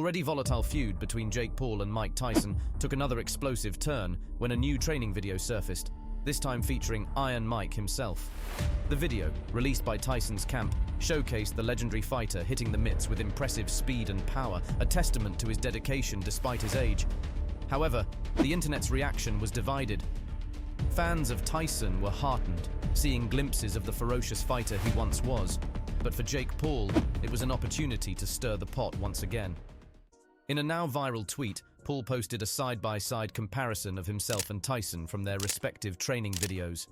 already volatile feud between Jake Paul and Mike Tyson took another explosive turn when a new training video surfaced, this time featuring Iron Mike himself. The video, released by Tyson's camp, showcased the legendary fighter hitting the mitts with impressive speed and power, a testament to his dedication despite his age. However, the internet's reaction was divided. Fans of Tyson were heartened, seeing glimpses of the ferocious fighter he once was. But for Jake Paul, it was an opportunity to stir the pot once again. In a now viral tweet, Paul posted a side-by-side comparison of himself and Tyson from their respective training videos.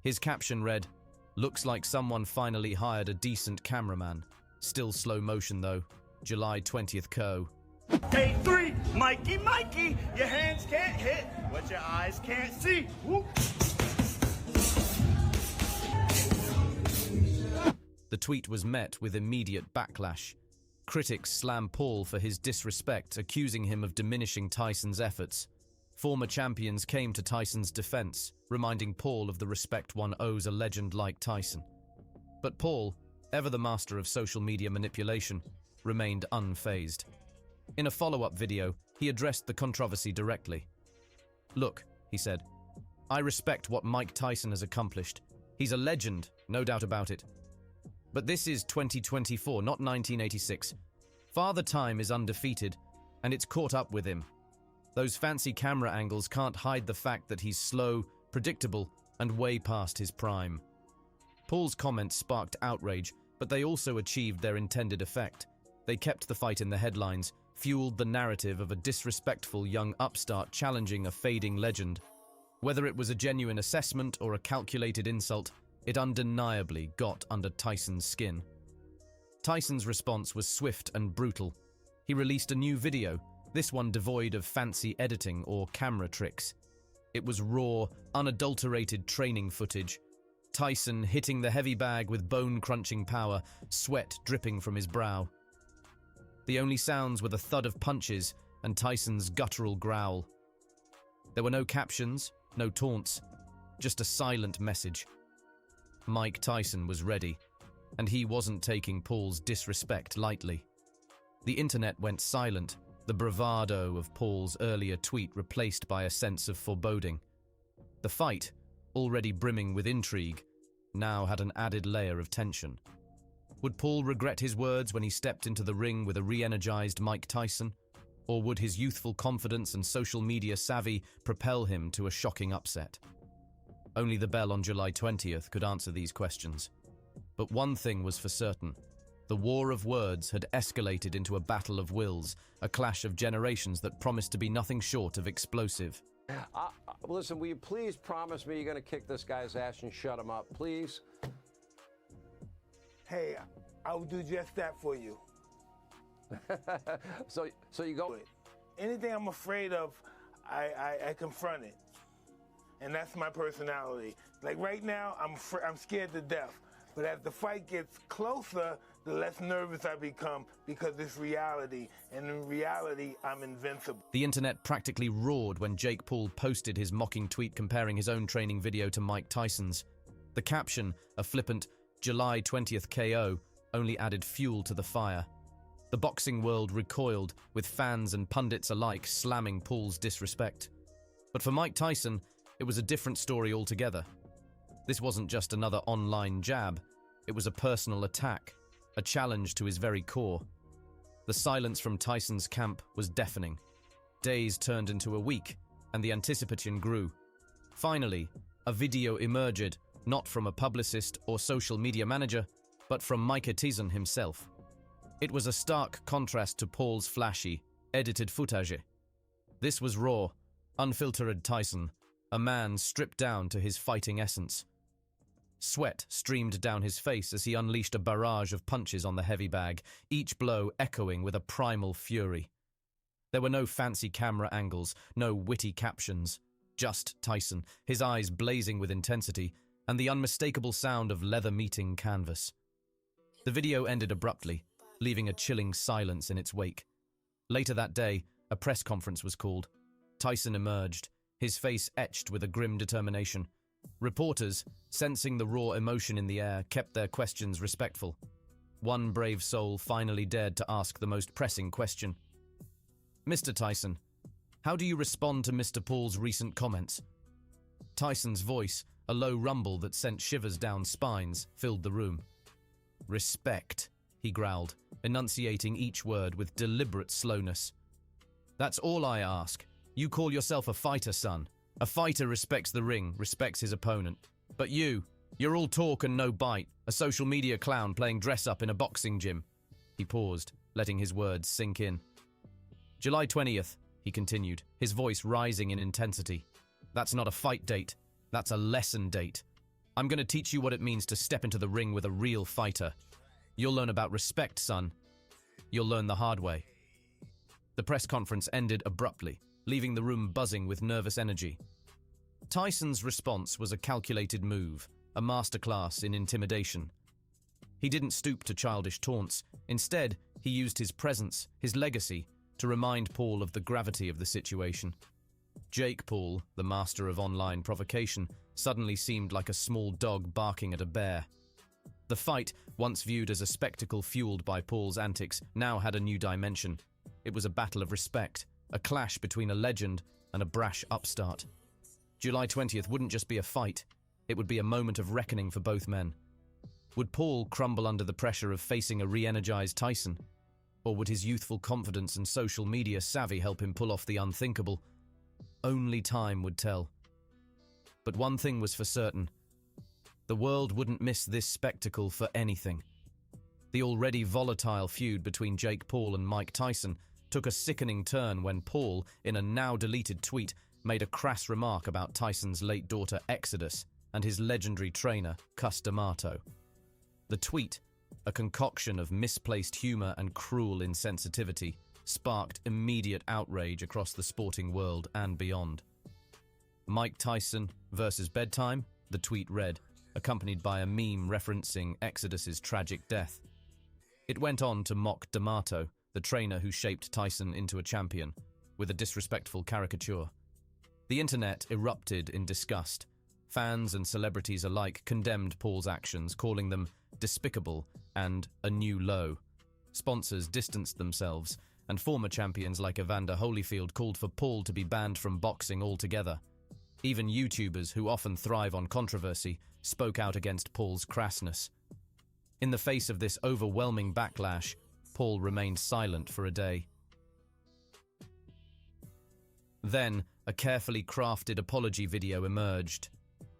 His caption read, "Looks like someone finally hired a decent cameraman. Still slow motion though. July 20th co." Day 3, Mikey, your hands can't hit what your eyes can't see. Woo. The tweet was met with immediate backlash. Critics slammed Paul for his disrespect, accusing him of diminishing Tyson's efforts. Former champions came to Tyson's defense, reminding Paul of the respect one owes a legend like Tyson. But Paul, ever the master of social media manipulation, remained unfazed. In a follow-up video, he addressed the controversy directly. "Look," he said, "I respect what Mike Tyson has accomplished. He's a legend, no doubt about it. But this is 2024, not 1986. Father Time is undefeated, and it's caught up with him. Those fancy camera angles can't hide the fact that he's slow, predictable, and way past his prime." Paul's comments sparked outrage, but they also achieved their intended effect. They kept the fight in the headlines, fueled the narrative of a disrespectful young upstart challenging a fading legend. Whether it was a genuine assessment or a calculated insult, it undeniably got under Tyson's skin. Tyson's response was swift and brutal. He released a new video, this one devoid of fancy editing or camera tricks. It was raw, unadulterated training footage. Tyson hitting the heavy bag with bone-crunching power, sweat dripping from his brow. The only sounds were the thud of punches and Tyson's guttural growl. There were no captions, no taunts, just a silent message. Mike Tyson was ready, and he wasn't taking Paul's disrespect lightly. The internet went silent, the bravado of Paul's earlier tweet replaced by a sense of foreboding. The fight, already brimming with intrigue, now had an added layer of tension. Would Paul regret his words when he stepped into the ring with a re-energized Mike Tyson? Or would his youthful confidence and social media savvy propel him to a shocking upset? Only the bell on July 20th could answer these questions. But one thing was for certain. The war of words had escalated into a battle of wills, a clash of generations that promised to be nothing short of explosive. Listen, will you please promise me you're going to kick this guy's ass and shut him up, please? Hey, I'll do just that for you. So you go. Anything I'm afraid of, I confront it. And that's my personality. Like right now, I'm scared to death. But as the fight gets closer, the less nervous I become because it's reality. And in reality, I'm invincible. The internet practically roared when Jake Paul posted his mocking tweet comparing his own training video to Mike Tyson's. The caption, a flippant July 20th KO, only added fuel to the fire. The boxing world recoiled, with fans and pundits alike slamming Paul's disrespect. But for Mike Tyson, it was a different story altogether. This wasn't just another online jab, it was a personal attack, a challenge to his very core. The silence from Tyson's camp was deafening. Days turned into a week, and the anticipation grew. Finally, a video emerged, not from a publicist or social media manager, but from Mike Tyson himself. It was a stark contrast to Paul's flashy, edited footage. This was raw, unfiltered Tyson, a man stripped down to his fighting essence. Sweat streamed down his face as he unleashed a barrage of punches on the heavy bag, each blow echoing with a primal fury. There were no fancy camera angles, no witty captions, just Tyson, his eyes blazing with intensity, and the unmistakable sound of leather meeting canvas. The video ended abruptly, leaving a chilling silence in its wake. Later that day, a press conference was called. Tyson emerged, his face etched with a grim determination. Reporters, sensing the raw emotion in the air, kept their questions respectful. One brave soul finally dared to ask the most pressing question. Mr. Tyson, how do you respond to Mr. Paul's recent comments? Tyson's voice, a low rumble that sent shivers down spines, filled the room. Respect, he growled, enunciating each word with deliberate slowness. That's all I ask. You call yourself a fighter, son. A fighter respects the ring, respects his opponent. But you're all talk and no bite, a social media clown playing dress-up in a boxing gym. He paused, letting his words sink in. July 20th, he continued, his voice rising in intensity. That's not a fight date. That's a lesson date. I'm going to teach you what it means to step into the ring with a real fighter. You'll learn about respect, son. You'll learn the hard way. The press conference ended abruptly, leaving the room buzzing with nervous energy. Tyson's response was a calculated move, a masterclass in intimidation. He didn't stoop to childish taunts. Instead, he used his presence, his legacy, to remind Paul of the gravity of the situation. Jake Paul, the master of online provocation, suddenly seemed like a small dog barking at a bear. The fight, once viewed as a spectacle fueled by Paul's antics, now had a new dimension. It was a battle of respect, a clash between a legend and a brash upstart. July 20th wouldn't just be a fight, it would be a moment of reckoning for both men. Would Paul crumble under the pressure of facing a re-energized Tyson? Or would his youthful confidence and social media savvy help him pull off the unthinkable? Only time would tell. But one thing was for certain. The world wouldn't miss this spectacle for anything. The already volatile feud between Jake Paul and Mike Tyson took a sickening turn when Paul, in a now-deleted tweet, made a crass remark about Tyson's late daughter Exodus and his legendary trainer, Cus D'Amato. The tweet, a concoction of misplaced humor and cruel insensitivity, sparked immediate outrage across the sporting world and beyond. Mike Tyson versus bedtime, the tweet read, accompanied by a meme referencing Exodus's tragic death. It went on to mock D'Amato, the trainer who shaped Tyson into a champion, with a disrespectful caricature. The internet erupted in disgust. Fans and celebrities alike condemned Paul's actions, calling them despicable and a new low. Sponsors distanced themselves, and former champions like Evander Holyfield called for Paul to be banned from boxing altogether. Even YouTubers, who often thrive on controversy, spoke out against Paul's crassness. In the face of this overwhelming backlash, Paul remained silent for a day. Then, a carefully crafted apology video emerged.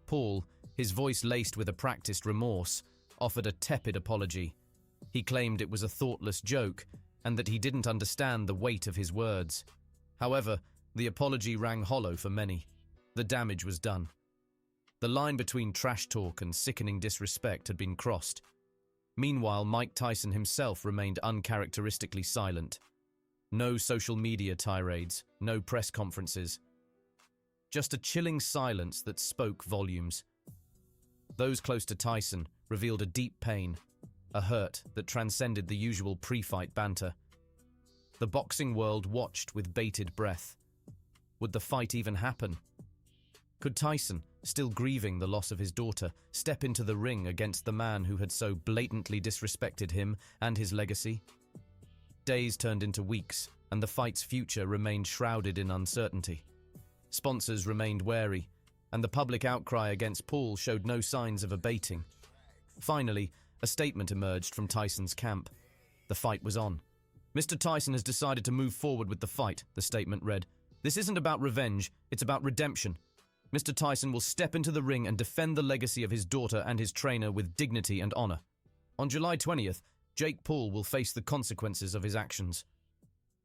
Paul, his voice laced with a practiced remorse, offered a tepid apology. He claimed it was a thoughtless joke and that he didn't understand the weight of his words. However, the apology rang hollow for many. The damage was done. The line between trash talk and sickening disrespect had been crossed. Meanwhile, Mike Tyson himself remained uncharacteristically silent. No social media tirades, no press conferences. Just a chilling silence that spoke volumes. Those close to Tyson revealed a deep pain, a hurt that transcended the usual pre-fight banter. The boxing world watched with bated breath. Would the fight even happen? Could Tyson, still grieving the loss of his daughter, step into the ring against the man who had so blatantly disrespected him and his legacy? Days turned into weeks, and the fight's future remained shrouded in uncertainty. Sponsors remained wary, and the public outcry against Paul showed no signs of abating. Finally, a statement emerged from Tyson's camp. The fight was on. Mr. Tyson has decided to move forward with the fight, the statement read. This isn't about revenge, it's about redemption. Mr. Tyson will step into the ring and defend the legacy of his daughter and his trainer with dignity and honor. On July 20th, Jake Paul will face the consequences of his actions.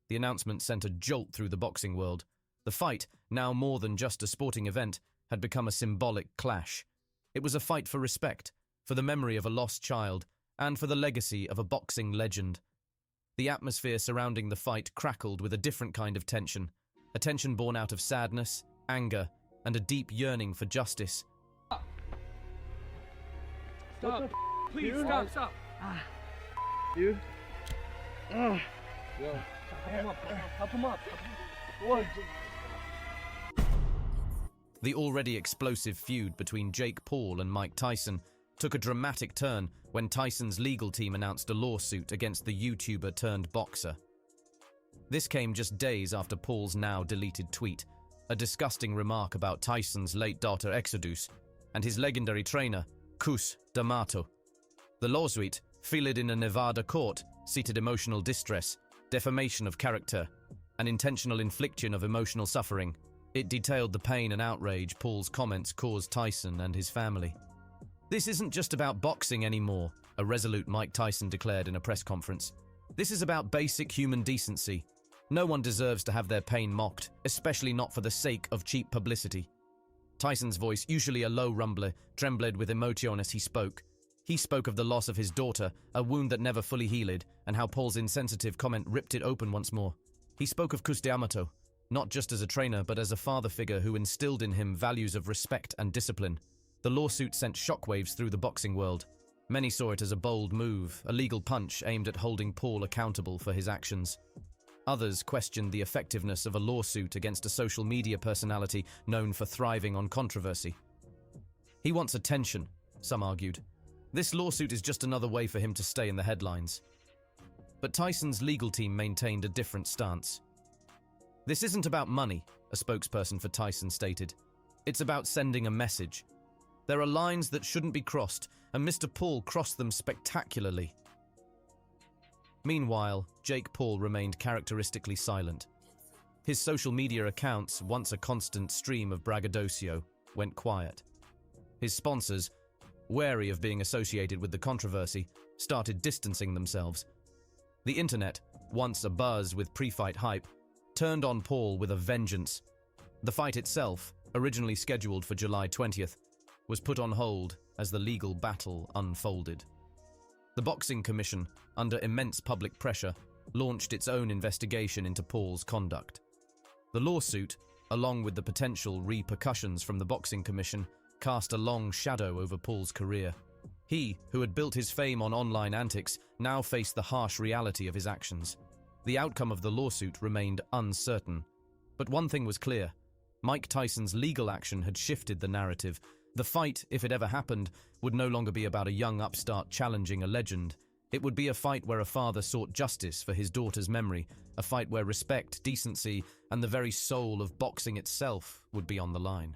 The announcement sent a jolt through the boxing world. The fight, now more than just a sporting event, had become a symbolic clash. It was a fight for respect, for the memory of a lost child, and for the legacy of a boxing legend. The atmosphere surrounding the fight crackled with a different kind of tension, a tension born out of sadness, anger, and a deep yearning for justice. Stop. Please, Dude. stop. Dude. Yo. Help him up. What? The already explosive feud between Jake Paul and Mike Tyson took a dramatic turn when Tyson's legal team announced a lawsuit against the YouTuber turned boxer. This came just days after Paul's now-deleted tweet, a disgusting remark about Tyson's late daughter Exodus and his legendary trainer, Cus D'Amato. The lawsuit, filed in a Nevada court, cited emotional distress, defamation of character, and intentional infliction of emotional suffering. It detailed the pain and outrage Paul's comments caused Tyson and his family. "This isn't just about boxing anymore," a resolute Mike Tyson declared in a press conference. "This is about basic human decency. No one deserves to have their pain mocked, especially not for the sake of cheap publicity." Tyson's voice, usually a low rumbler, trembled with emotion as he spoke. He spoke of the loss of his daughter, a wound that never fully healed, and how Paul's insensitive comment ripped it open once more. He spoke of Cus D'Amato, not just as a trainer but as a father figure who instilled in him values of respect and discipline. The lawsuit sent shockwaves through the boxing world. Many saw it as a bold move, a legal punch aimed at holding Paul accountable for his actions. Others questioned the effectiveness of a lawsuit against a social media personality known for thriving on controversy. "He wants attention," some argued. "This lawsuit is just another way for him to stay in the headlines." But Tyson's legal team maintained a different stance. "This isn't about money," a spokesperson for Tyson stated. "It's about sending a message. There are lines that shouldn't be crossed, and Mr. Paul crossed them spectacularly." Meanwhile, Jake Paul remained characteristically silent. His social media accounts, once a constant stream of braggadocio, went quiet. His sponsors, wary of being associated with the controversy, started distancing themselves. The internet, once abuzz with pre-fight hype, turned on Paul with a vengeance. The fight itself, originally scheduled for July 20th, was put on hold as the legal battle unfolded. The Boxing Commission, under immense public pressure, launched its own investigation into Paul's conduct. The lawsuit, along with the potential repercussions from the Boxing Commission, cast a long shadow over Paul's career. He, who had built his fame on online antics, now faced the harsh reality of his actions. The outcome of the lawsuit remained uncertain. But one thing was clear: Mike Tyson's legal action had shifted the narrative. The fight, if it ever happened, would no longer be about a young upstart challenging a legend. It would be a fight where a father sought justice for his daughter's memory, a fight where respect, decency, and the very soul of boxing itself would be on the line.